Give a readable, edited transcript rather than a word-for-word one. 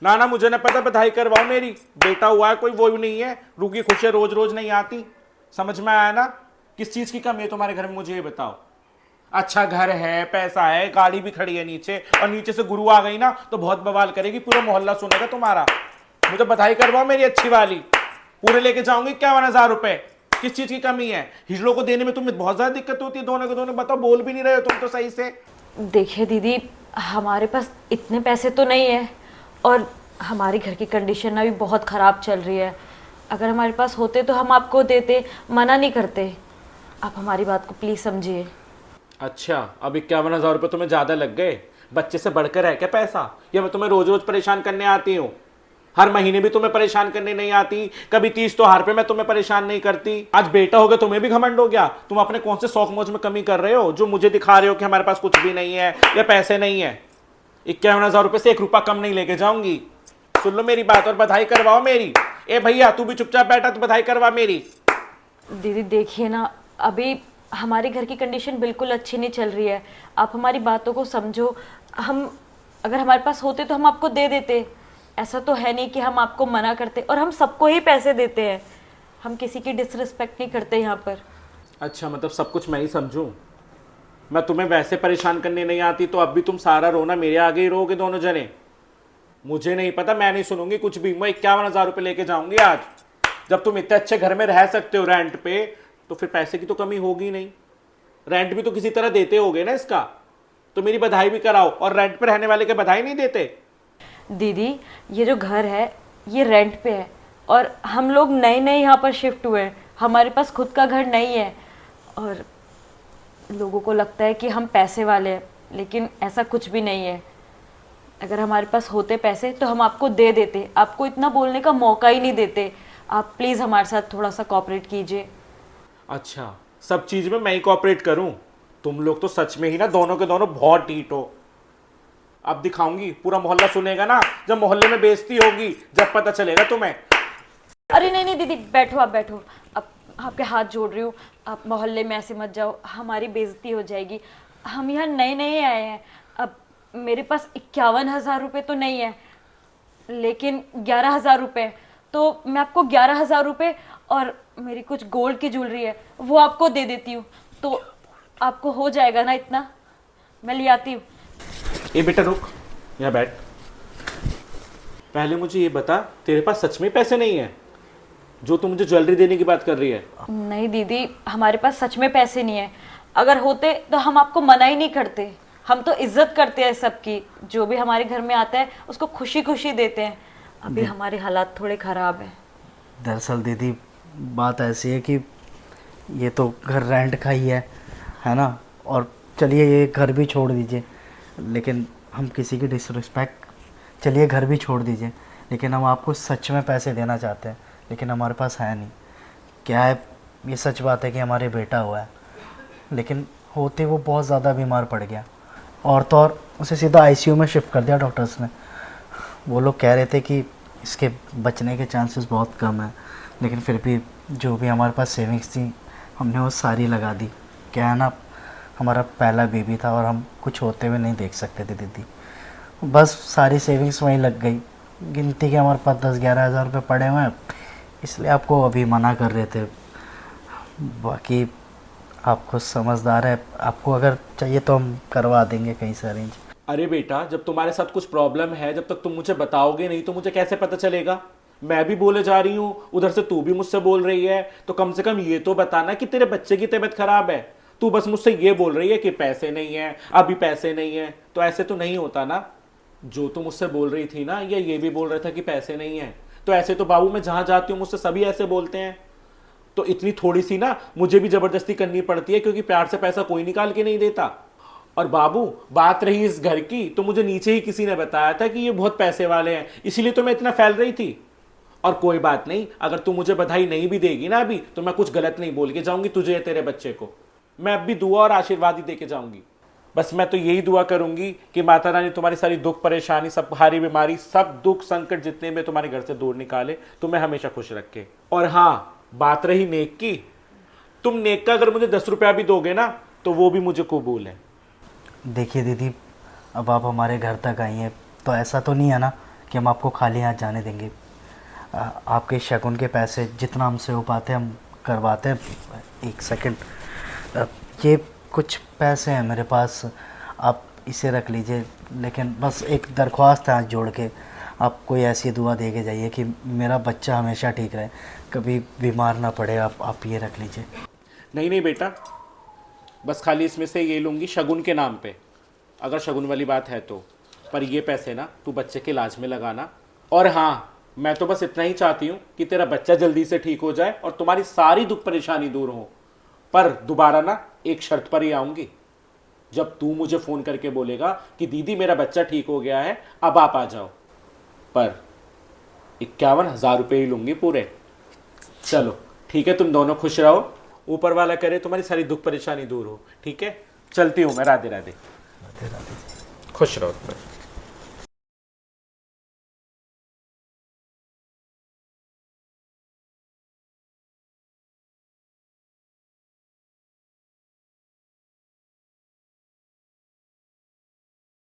ना ना मुझे ना पता, बधाई करवाओ मेरी। बेटा हुआ है कोई वो भी नहीं है, रुकी खुशियां रोज रोज नहीं आती। समझ में आया ना? किस चीज की कमी है तुम्हारे घर में, मुझे ये बताओ। अच्छा घर है, पैसा है, गाड़ी भी खड़ी है नीचे, और नीचे से गुरु आ गई ना तो बहुत बवाल करेगी, पूरा मोहल्ला सुनेगा तुम्हारा। मुझे बधाई करवाओ मेरी अच्छी वाली, पूरे लेके जाऊंगी 51,000 रुपए। किस चीज की कमी है? हिजड़ों को देने में तुम्हें बहुत ज्यादा दिक्कत होती है, दोनों के दोनों। बताओ, बोल भी नहीं रहे हो तुम तो सही से। देखिए दीदी, हमारे पास इतने पैसे तो नहीं है और हमारी घर की कंडीशन ना भी बहुत ख़राब चल रही है। अगर हमारे पास होते तो हम आपको देते, मना नहीं करते। आप हमारी बात को प्लीज़ समझिए। अच्छा, अब 51,000 रुपये तुम्हें ज्यादा लग गए? बच्चे से बढ़कर है क्या पैसा? या मैं तुम्हें रोज रोज परेशान करने आती हूँ? हर महीने भी तुम्हें परेशान करने नहीं आती? कभी 30 त्योहार पे मैं तुम्हें परेशान नहीं करती? आज बेटा हो गया, तुम्हें भी घमंड हो गया? तुम अपने कौन से शौक मौज में कमी कर रहे हो जो मुझे दिखा रहे हो कि हमारे पास कुछ भी नहीं है या पैसे नहीं है? 51,000 रुपये से 1 रुपया कम नहीं लेके जाऊंगी। सुन लो मेरी बात और बधाई करवाओ मेरी। ए भैया, तू भी चुपचाप बैठा, तू बधाई करवा मेरी। दीदी देखिए ना, अभी हमारी घर की कंडीशन बिल्कुल अच्छी नहीं चल रही है। आप हमारी बातों को समझो। हम अगर हमारे पास होते तो हम आपको दे देते। ऐसा तो है नहीं कि हम आपको मना करते, और हम सबको ही पैसे देते हैं। हम किसी की डिसरिस्पेक्ट नहीं करते यहाँ पर। अच्छा, मतलब सब कुछ मैं ही समझूं? मैं तुम्हें वैसे परेशान करने नहीं आती तो अब भी तुम सारा रोना मेरे आगे ही रोगे दोनों जने? मुझे नहीं पता, मैं नहीं सुनूंगी कुछ भी। मैं 51,000 रुपये लेके जाऊंगी आज। जब तुम इतने अच्छे घर में रह सकते हो रेंट पे, तो फिर पैसे की तो कमी होगी नहीं। रेंट भी तो किसी तरह देते होगे ना इसका। तो मेरी बधाई भी कराओ, और रेंट पे रहने वाले के बधाई नहीं देते? दीदी, ये जो घर है ये रेंट पे है, और हम लोग नए नए यहाँ पर शिफ्ट हुए हैं। हमारे पास खुद का घर नहीं है, और लोगों को लगता है कि हम पैसे वाले हैं, लेकिन ऐसा कुछ भी नहीं है। अगर हमारे पास होते पैसे तो हम आपको दे देते। आपको इतना बोलने का मौका ही नहीं देते। आप प्लीज़ हमारे साथ थोड़ा सा कोऑपरेट कीजिए। अच्छा, सब चीज में मैं ही कॉपरेट करूं? तुम लोग तो सच में ही ना दोनों के दोनों बहुत टीट हो। अब दिखाऊंगी, पूरा मोहल्ला सुनेगा ना जब मोहल्ले में बेइज्जती होगी, जब पता चलेगा तुम्हें। अरे नहीं नहीं दीदी, बैठो, आप बैठो। अब आपके हाथ जोड़ रही हूँ, आप मोहल्ले में ऐसे मत जाओ, हमारी बेइज्जती हो जाएगी। हम यहाँ नए नए आए हैं। अब मेरे पास 51,000 रुपये तो नहीं है, लेकिन 11,000 रुपये। तो मैं आपको 11,000 रुपये और मेरी कुछ गोल्ड की ज्वेलरी है वो आपको दे देती हूँ। तो आपको हो जाएगा ना इतना? मैं ले आती हूँ। ए बेटा रुक, यहाँ बैठ। पहले मुझे ये बता, तेरे पास सच में पैसे नहीं है जो तू मुझे ज्वेलरी देने की बात कर रही है? नहीं दीदी, हमारे पास सच में पैसे नहीं है। अगर होते तो हम आपको मना ही नहीं करते। हम तो इज्जत करते हैं सबकी। जो भी हमारे घर में आता है उसको खुशी खुशी देते हैं। अभी हमारे हालात थोड़े ख़राब हैं। दरअसल दीदी, बात ऐसी है कि ये तो घर रेंट का ही है ना। और चलिए ये घर भी छोड़ दीजिए, लेकिन हम किसी की डिसरिस्पेक्ट, चलिए घर भी छोड़ दीजिए, लेकिन हम आपको सच में पैसे देना चाहते हैं, लेकिन हमारे पास है नहीं। क्या है, ये सच बात है कि हमारे बेटा हुआ है, लेकिन होते वो बहुत ज़्यादा बीमार पड़ गया, और तो और उसे सीधा आईसीयू में शिफ्ट कर दिया डॉक्टर्स ने। वो लोग कह रहे थे कि इसके बचने के चांसेस बहुत कम हैं, लेकिन फिर भी जो भी हमारे पास सेविंग्स थी हमने वो सारी लगा दी। क्या है ना, हमारा पहला बेबी था और हम कुछ होते हुए नहीं देख सकते थे दीदी। बस सारी सेविंग्स वहीं लग गई। गिनती के हमारे पास 10-11 हज़ार रुपये पड़े हुए हैं, इसलिए आपको अभी मना कर रहे थे। बाकी आपको समझदार है, आपको अगर चाहिए तो हम करवा देंगे कहीं से अरेंज। अरे बेटा, जब तुम्हारे साथ कुछ प्रॉब्लम है, जब तक तुम मुझे बताओगे नहीं तो मुझे कैसे पता चलेगा? मैं भी बोले जा रही हूँ, उधर से तू भी मुझसे बोल रही है, तो कम से कम ये तो बताना कि तेरे बच्चे की तबीयत खराब है। तू बस मुझसे ये बोल रही है कि पैसे नहीं है, अभी पैसे नहीं है, तो ऐसे तो नहीं होता ना। जो तू मुझसे बोल रही थी ना, ये भी बोल रहा था कि पैसे नहीं है, तो ऐसे तो बाबू मैं जहां जाती हूँ मुझसे सभी ऐसे बोलते हैं। तो इतनी थोड़ी सी ना मुझे भी जबरदस्ती करनी पड़ती है, क्योंकि प्यार से पैसा कोई निकाल के नहीं देता। और बाबू, बात रही इस घर की, तो मुझे नीचे ही किसी ने बताया था कि ये बहुत पैसे वाले हैं, इसीलिए तो मैं इतना फैल रही थी। और कोई बात नहीं, अगर तू मुझे बधाई नहीं भी देगी ना अभी, तो मैं कुछ गलत नहीं बोल के जाऊंगी तुझे या तेरे बच्चे को। मैं अब भी दुआ और आशीर्वाद ही दे के जाऊंगी। बस मैं तो यही दुआ करूंगी कि माता रानी तुम्हारी सारी दुख परेशानी, सब भारी बीमारी, सब दुख संकट जितने में तुम्हारे घर से दूर निकाले, तुम्हें हमेशा खुश रखे। और हाँ, बात रही नेक की, तुम नेक का अगर मुझे 10 रुपया भी दोगे ना, तो वो भी मुझे कबूल है। देखिए दीदी, अब आप हमारे घर तक आई हैं, तो ऐसा तो नहीं है ना कि कि हम आपको खाली हाथ जाने देंगे। आपके शगुन के पैसे जितना हमसे हो पाते हम करवाते हैं। एक सेकंड, ये कुछ पैसे हैं मेरे पास, आप इसे रख लीजिए। लेकिन बस एक दरख्वास्त है हाथ जोड़ के, आप कोई ऐसी दुआ दे के जाइए कि मेरा बच्चा हमेशा ठीक रहे, कभी बीमार ना पड़े। आप ये रख लीजिए। नहीं नहीं बेटा, बस खाली इसमें से ये लूँगी शगुन के नाम पे, अगर शगुन वाली बात है तो। पर ये पैसे ना तू बच्चे के इलाज में लगाना। और हाँ, मैं तो बस इतना ही चाहती हूँ कि तेरा बच्चा जल्दी से ठीक हो जाए और तुम्हारी सारी दुख परेशानी दूर हो। पर दोबारा ना एक शर्त पर ही आऊँगी, जब तू मुझे फ़ोन करके बोलेगा कि दीदी मेरा बच्चा ठीक हो गया है, अब आप आ जाओ। पर 51,000 रुपये ही लूँगी पूरे। चलो ठीक है, तुम दोनों खुश रहो, ऊपर वाला करे तुम्हारी सारी दुख परेशानी दूर हो। ठीक है, चलती हूँ मैं। राधे राधे। राधे राधे। खुश रहो तुम।